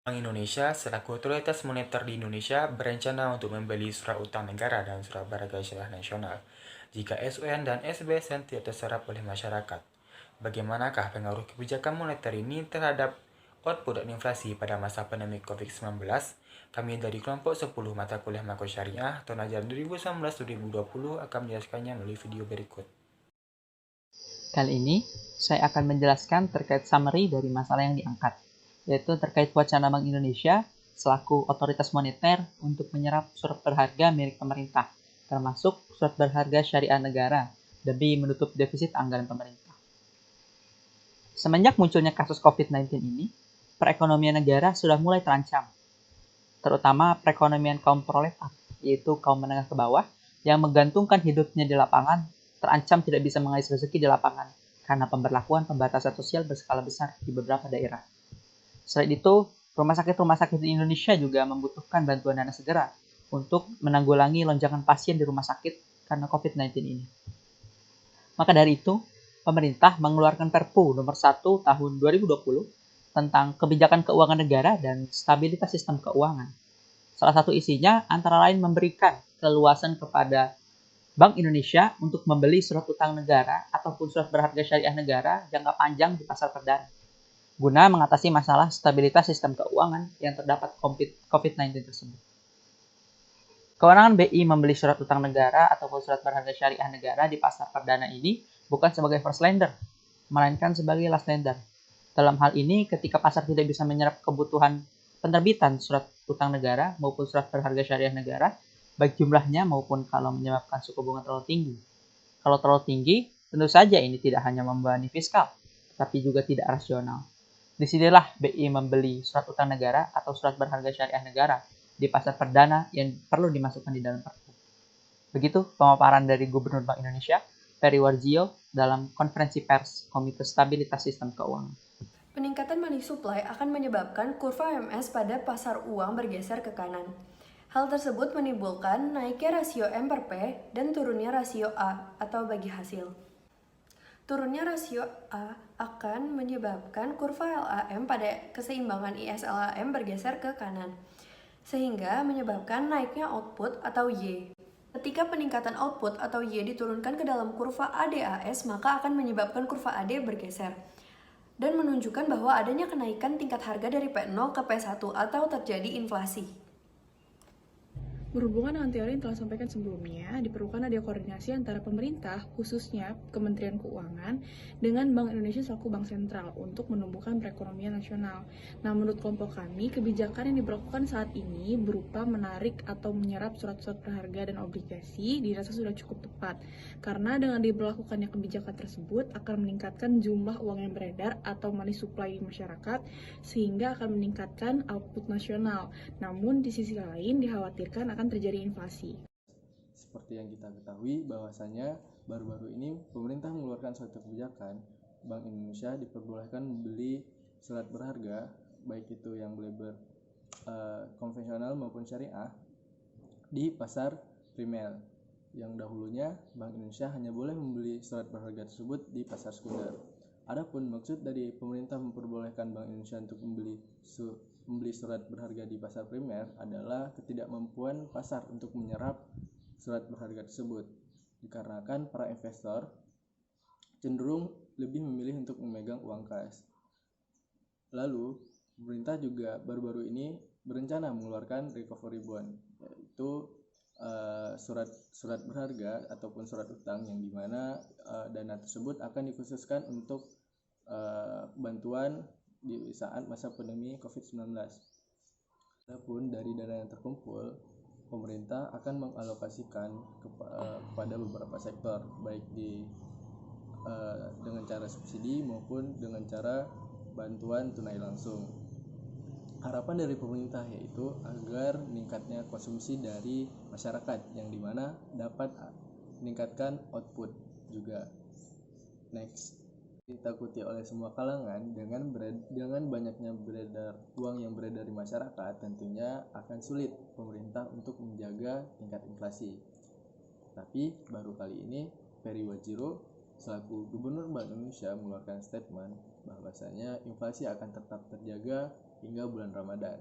Bank Indonesia selaku otoritas moneter di Indonesia berencana untuk membeli surat utang negara dan surat berharga syariah nasional jika SUN dan SBSN tidak terserap oleh masyarakat. Bagaimanakah pengaruh kebijakan moneter ini terhadap output dan inflasi pada masa pandemi COVID-19? Kami dari kelompok 10 mata kuliah makro syariah tahun ajaran 2019-2020 akan menjelaskannya melalui video berikut. Kali ini, saya akan menjelaskan terkait summary dari masalah yang diangkat, yaitu terkait wacana Bank Indonesia selaku otoritas moneter untuk menyerap surat berharga milik pemerintah, termasuk surat berharga syariah negara, demi menutup defisit anggaran pemerintah. Semenjak munculnya kasus COVID-19 ini, perekonomian negara sudah mulai terancam, terutama perekonomian kaum proletar, yaitu kaum menengah ke bawah, yang menggantungkan hidupnya di lapangan, terancam tidak bisa mengais rezeki di lapangan karena pemberlakuan pembatasan sosial berskala besar di beberapa daerah. Selain itu, rumah sakit di Indonesia juga membutuhkan bantuan dana segera untuk menanggulangi lonjakan pasien di rumah sakit karena COVID-19 ini. Maka dari itu, pemerintah mengeluarkan Perpu nomor 1 tahun 2020 tentang kebijakan keuangan negara dan stabilitas sistem keuangan. Salah satu isinya antara lain memberikan keleluasan kepada Bank Indonesia untuk membeli surat utang negara ataupun surat berharga syariah negara jangka panjang di pasar perdana, guna mengatasi masalah stabilitas sistem keuangan yang terdapat COVID-19 tersebut. Kewenangan BI membeli surat utang negara ataupun surat berharga syariah negara di pasar perdana ini bukan sebagai first lender, melainkan sebagai last lender. Dalam hal ini, ketika pasar tidak bisa menyerap kebutuhan penerbitan surat utang negara maupun surat berharga syariah negara, baik jumlahnya maupun kalau menyebabkan suku bunga terlalu tinggi. Kalau terlalu tinggi, tentu saja ini tidak hanya membebani fiskal, tetapi juga tidak rasional. Disinilah BI membeli surat utang negara atau surat berharga syariah negara di pasar perdana yang perlu dimasukkan di dalam Perpu. Begitu pemaparan dari Gubernur Bank Indonesia, Peri Warjio, dalam konferensi pers Komite Stabilitas Sistem Keuangan. Peningkatan money supply akan menyebabkan kurva MS pada pasar uang bergeser ke kanan. Hal tersebut menimbulkan naiknya rasio M per P dan turunnya rasio A atau bagi hasil. Turunnya rasio A akan menyebabkan kurva LAM pada keseimbangan ISLAM bergeser ke kanan, sehingga menyebabkan naiknya output atau Y. Ketika peningkatan output atau Y diturunkan ke dalam kurva ADAS, maka akan menyebabkan kurva AD bergeser dan menunjukkan bahwa adanya kenaikan tingkat harga dari P0 ke P1 atau terjadi inflasi. Berhubungan dengan teori yang telah sampaikan sebelumnya, diperlukan ada koordinasi antara pemerintah, khususnya Kementerian Keuangan, dengan Bank Indonesia selaku Bank Sentral untuk menumbuhkan perekonomian nasional. Nah, menurut kelompok kami, kebijakan yang diberlakukan saat ini berupa menarik atau menyerap surat-surat berharga dan obligasi dirasa sudah cukup tepat, karena dengan diberlakukannya kebijakan tersebut akan meningkatkan jumlah uang yang beredar atau money supply di masyarakat, sehingga akan meningkatkan output nasional. Namun, di sisi lain dikhawatirkan akan terjadi inflasi. Seperti yang kita ketahui bahwasanya baru-baru ini pemerintah mengeluarkan suatu kebijakan, Bank Indonesia diperbolehkan membeli surat berharga baik itu yang label konvensional maupun syariah di pasar primer. Yang dahulunya Bank Indonesia hanya boleh membeli surat berharga tersebut di pasar sekunder. Adapun maksud dari pemerintah memperbolehkan Bank Indonesia untuk membeli surat berharga di pasar primer adalah ketidakmampuan pasar untuk menyerap surat berharga tersebut, dikarenakan para investor cenderung lebih memilih untuk memegang uang kas. Lalu, pemerintah juga baru-baru ini berencana mengeluarkan recovery bond, yaitu surat berharga ataupun surat utang yang dimana dana tersebut akan dikhususkan untuk bantuan di saat masa pandemi COVID-19. Adapun dari dana yang terkumpul, pemerintah akan mengalokasikan kepada beberapa sektor, baik dengan cara subsidi maupun dengan cara bantuan tunai langsung. Harapan dari pemerintah yaitu agar meningkatnya konsumsi dari masyarakat, yang dimana dapat meningkatkan output juga. Next, ditakuti oleh semua kalangan dengan banyaknya uang yang beredar di masyarakat, tentunya akan sulit pemerintah untuk menjaga tingkat inflasi. Tapi baru kali ini Peri Warjio selaku Gubernur Bank Indonesia mengeluarkan statement bahwasanya inflasi akan tetap terjaga hingga bulan Ramadan.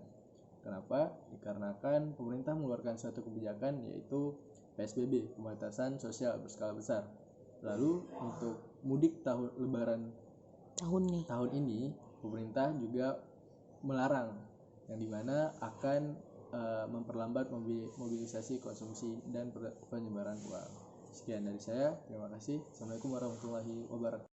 Kenapa? Dikarenakan pemerintah mengeluarkan suatu kebijakan yaitu PSBB, pembatasan sosial berskala besar. Lalu untuk mudik lebaran tahun ini pemerintah juga melarang, yang dimana akan memperlambat mobilisasi konsumsi dan penyebaran uang. Sekian dari saya, terima kasih. Assalamualaikum warahmatullahi wabarakatuh.